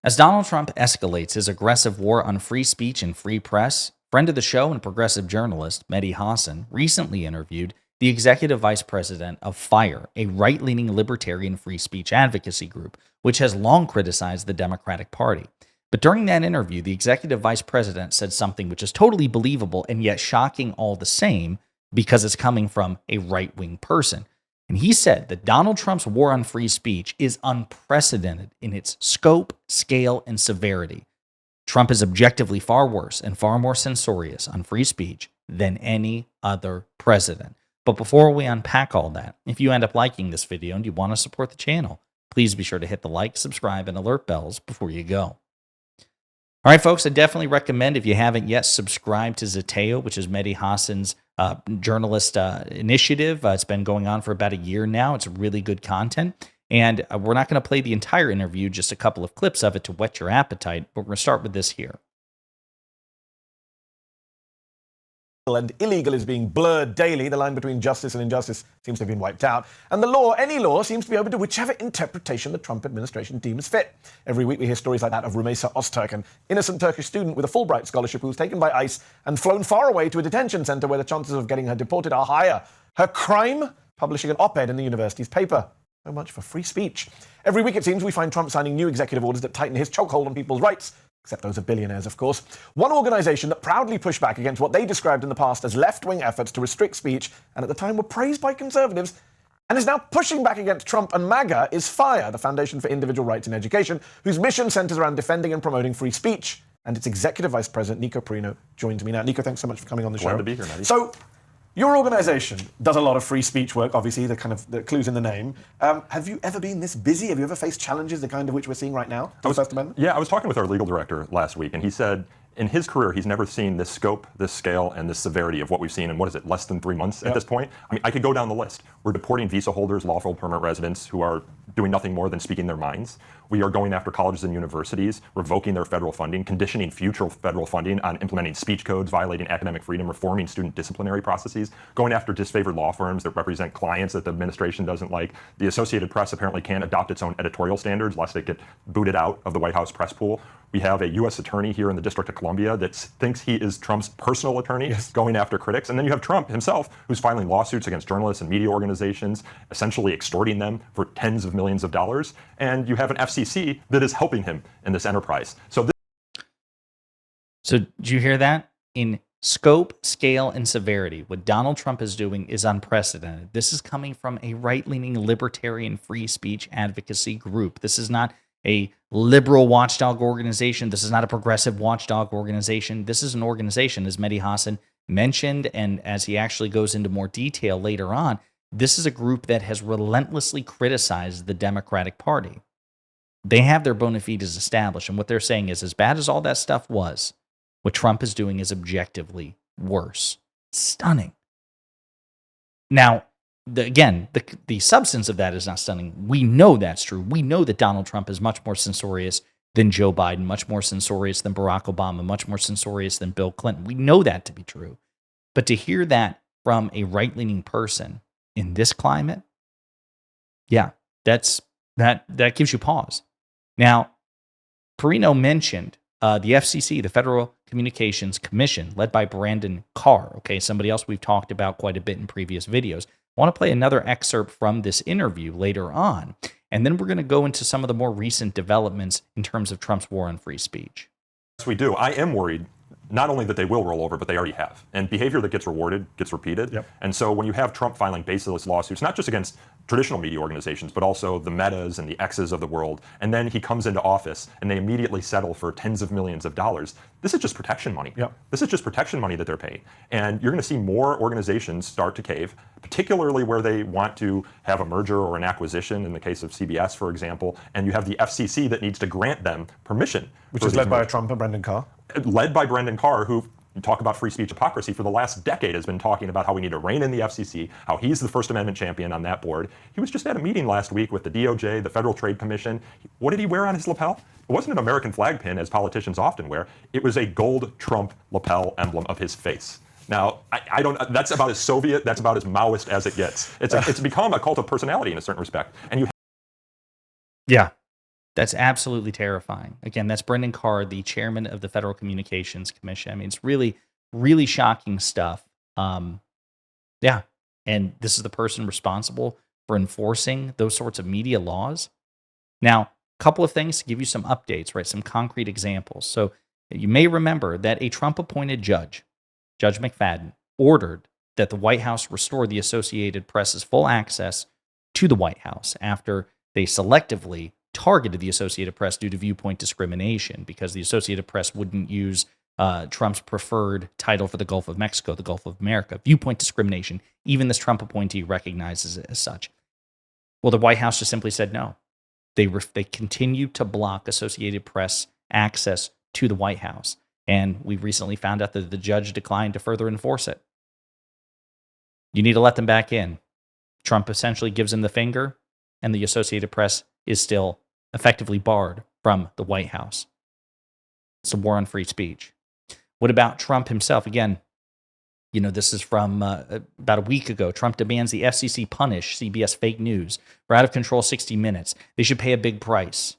As Donald Trump escalates his aggressive war on free speech and free press, friend of the show and progressive journalist Mehdi Hassan recently interviewed the executive vice president of FIRE, a right leaning libertarian free speech advocacy group, which has long criticized the Democratic Party. But during that interview, the executive vice president said something which is totally believable and yet shocking all the same because it's coming from a right wing person. And he said that Donald Trump's war on free speech is unprecedented in its scope, scale, and severity. Trump is objectively far worse and far more censorious on free speech than any other president. But before we unpack all that, if you end up liking this video and you want to support the channel, please be sure to hit the like, subscribe, and alert bells before you go. All right, folks, I definitely recommend, if you haven't yet, subscribe to Zateo, which is Mehdi Hassan's journalist initiative. It's been going on for about a year now. It's really good content. And we're not going to play the entire interview, just a couple of clips of it to whet your appetite. But we're going to start with this here. And illegal is being blurred daily. The line between justice and injustice seems to have been wiped out. And the law, any law, seems to be open to whichever interpretation the Trump administration deems fit. Every week we hear stories like that of Rumeysa Öztürk, an innocent Turkish student with a Fulbright scholarship who was taken by ICE and flown far away to a detention center where the chances of getting her deported are higher. Her crime? Publishing an op-ed in the university's paper. So much for free speech. Every week, it seems, we find Trump signing new executive orders that tighten his chokehold on people's rights. Except those of billionaires, of course. One organization that proudly pushed back against what they described in the past as left-wing efforts to restrict speech, and at the time were praised by conservatives, and is now pushing back against Trump and MAGA, is FIRE, the Foundation for Individual Rights in Education, whose mission centers around defending and promoting free speech. And its executive vice president, Nico Perino, joins me now. Nico, thanks so much for coming on the show. Glad to be here, Maddie. So, your organization does a lot of free speech work, obviously, the clues in the name. Have you ever been this busy? Have you ever faced challenges, the kind of which we're seeing right now, to the First Amendment? Yeah, I was talking with our legal director last week, and he said in his career, he's never seen this scope, this scale, and this severity of what we've seen in, what is it, less than 3 months at this point? I mean, I could go down the list. We're deporting visa holders, lawful permanent residents, who are doing nothing more than speaking their minds. We are going after colleges and universities, revoking their federal funding, conditioning future federal funding on implementing speech codes, violating academic freedom, reforming student disciplinary processes, going after disfavored law firms that represent clients that the administration doesn't like. The Associated Press apparently can't adopt its own editorial standards lest it get booted out of the White House press pool. We have a U.S. attorney here in the District of Columbia that thinks he is Trump's personal attorney, going after critics. And then you have Trump himself, who's filing lawsuits against journalists and media organizations, essentially extorting them for tens of millions of dollars. And you have an FCC that is helping him in this enterprise. So did you hear that? In scope, scale, and severity, what Donald Trump is doing is unprecedented. This is coming from a right-leaning libertarian free speech advocacy group. This is not a liberal watchdog organization. This is not a progressive watchdog organization. This is an organization, as Mehdi Hassan mentioned, and as he actually goes into more detail later on, this is a group that has relentlessly criticized the Democratic Party. They have their bona fides established, and what they're saying is, as bad as all that stuff was, what Trump is doing is objectively worse. Stunning. Now, the substance of that is not stunning. We know that's true. We know that Donald Trump is much more censorious than Joe Biden, much more censorious than Barack Obama, much more censorious than Bill Clinton. We know that to be true. But to hear that from a right-leaning person in this climate, yeah, that gives you pause. Now, Perino mentioned the FCC, the Federal Communications Commission, led by Brandon Carr, okay, somebody else we've talked about quite a bit in previous videos. I want to play another excerpt from this interview later on, and then we're going to go into some of the more recent developments in terms of Trump's war on free speech. yes, we do. I am worried not only that they will roll over, but they already have. And behavior that gets rewarded gets repeated. Yep. And so when you have Trump filing baseless lawsuits, not just against traditional media organizations, but also the Metas and the X's of the world, and then he comes into office and they immediately settle for tens of millions of dollars, this is just protection money. Yep. This is just protection money that they're paying. And you're going to see more organizations start to cave, particularly where they want to have a merger or an acquisition, in the case of CBS, for example, and you have the FCC that needs to grant them permission. Which is led by Trump and Brendan Carr. Led by Brendan Carr, who, you talk about free speech hypocrisy, for the last decade has been talking about how we need to rein in the FCC, how he's the First Amendment champion on that board. He was just at a meeting last week with the DOJ, the Federal Trade Commission. What did he wear on his lapel? It wasn't an American flag pin, as politicians often wear. It was a gold Trump lapel emblem of his face. Now, I don't. That's about as Soviet, that's about as Maoist as it gets. It's become a cult of personality in a certain respect. And you. Yeah. That's absolutely terrifying. Again, that's Brendan Carr, the chairman of the Federal Communications Commission. I mean, it's really, really shocking stuff. Yeah. And this is the person responsible for enforcing those sorts of media laws. Now, a couple of things to give you some updates, right? Some concrete examples. So you may remember that a Trump appointed judge, Judge McFadden, ordered that the White House restore the Associated Press's full access to the White House after they selectively targeted the Associated Press due to viewpoint discrimination because the Associated Press wouldn't use Trump's preferred title for the Gulf of Mexico, the Gulf of America. Viewpoint discrimination. Even this Trump appointee recognizes it as such. Well, the White House just simply said no. They continued to block Associated Press access to the White House. And we recently found out that the judge declined to further enforce it. You need to let them back in. Trump essentially gives them the finger, and the Associated Press is still effectively barred from the White House. It's a war on free speech. What about Trump himself? Again, this is from about a week ago. Trump demands the FCC punish CBS fake news for out of control 60 Minutes. They should pay a big price.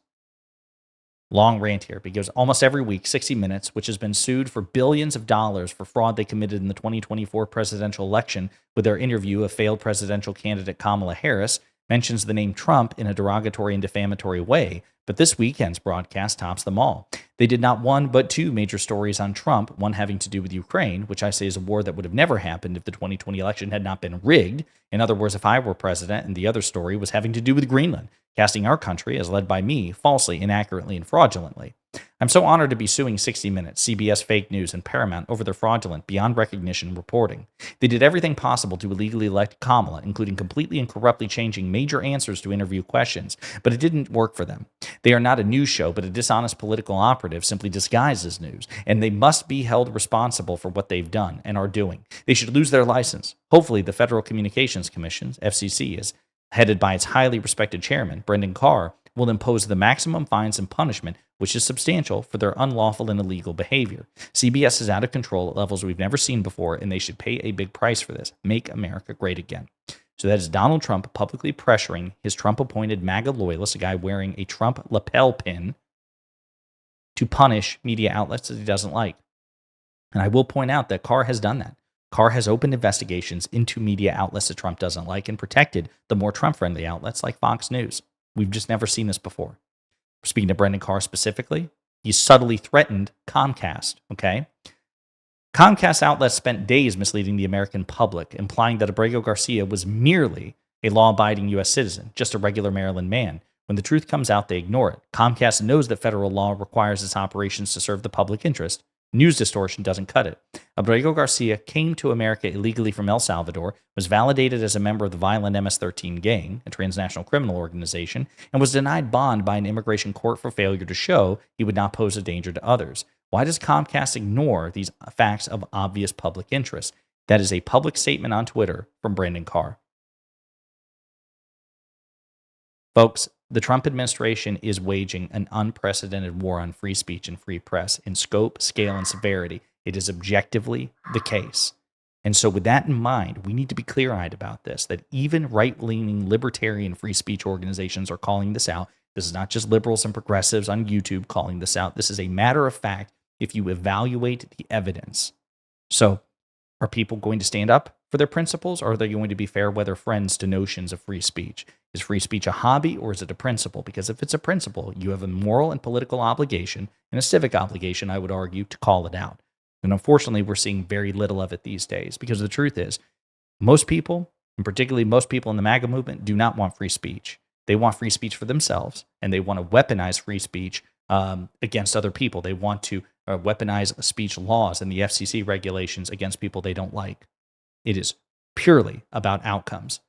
Long rant here because almost every week, 60 Minutes, which has been sued for billions of dollars for fraud they committed in the 2024 presidential election with their interview of failed presidential candidate Kamala Harris, mentions the name Trump in a derogatory and defamatory way, but this weekend's broadcast tops them all. They did not one, but two major stories on Trump, one having to do with Ukraine, which I say is a war that would have never happened if the 2020 election had not been rigged. In other words, if I were president, and the other story was having to do with Greenland, casting our country, as led by me, falsely, inaccurately, and fraudulently. I'm so honored to be suing 60 Minutes, CBS Fake News, and Paramount over their fraudulent, beyond recognition reporting. They did everything possible to illegally elect Kamala, including completely and corruptly changing major answers to interview questions, but it didn't work for them. They are not a news show, but a dishonest political operative simply disguised as news, and they must be held responsible for what they've done and are doing. They should lose their license. Hopefully, the Federal Communications Commission, FCC, is headed by its highly respected chairman, Brendan Carr, will impose the maximum fines and punishment, which is substantial, for their unlawful and illegal behavior. CBS is out of control at levels we've never seen before, and they should pay a big price for this. Make America great again. So that is Donald Trump publicly pressuring his Trump-appointed MAGA loyalist, a guy wearing a Trump lapel pin, to punish media outlets that he doesn't like. And I will point out that Carr has done that. Carr has opened investigations into media outlets that Trump doesn't like and protected the more Trump-friendly outlets like Fox News. We've just never seen this before. Speaking to Brendan Carr specifically, he subtly threatened Comcast, okay? Comcast outlets spent days misleading the American public, implying that Abrego Garcia was merely a law-abiding U.S. citizen, just a regular Maryland man. When the truth comes out, they ignore it. Comcast knows that federal law requires its operations to serve the public interest. News distortion doesn't cut it. Abrego Garcia came to America illegally from El Salvador, was validated as a member of the violent MS-13 gang, a transnational criminal organization, and was denied bond by an immigration court for failure to show he would not pose a danger to others. Why does Comcast ignore these facts of obvious public interest? That is a public statement on Twitter from Brendan Carr. Folks, the Trump administration is waging an unprecedented war on free speech and free press in scope, scale, and severity. It is objectively the case. And so with that in mind, we need to be clear-eyed about this, that even right-leaning libertarian free speech organizations are calling this out. This is not just liberals and progressives on YouTube calling this out. This is a matter of fact if you evaluate the evidence. So are people going to stand up for their principles, or are they going to be fair weather friends to notions of free speech? Is free speech a hobby, or is it a principle? Because if it's a principle, you have a moral and political obligation, and a civic obligation, I would argue, to call it out. And unfortunately, we're seeing very little of it these days, because the truth is, most people, and particularly most people in the MAGA movement, do not want free speech. They want free speech for themselves, and they want to weaponize free speech against other people. They want to weaponize speech laws and the FCC regulations against people they don't like. It is purely about outcomes.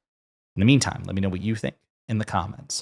In the meantime, let me know what you think in the comments.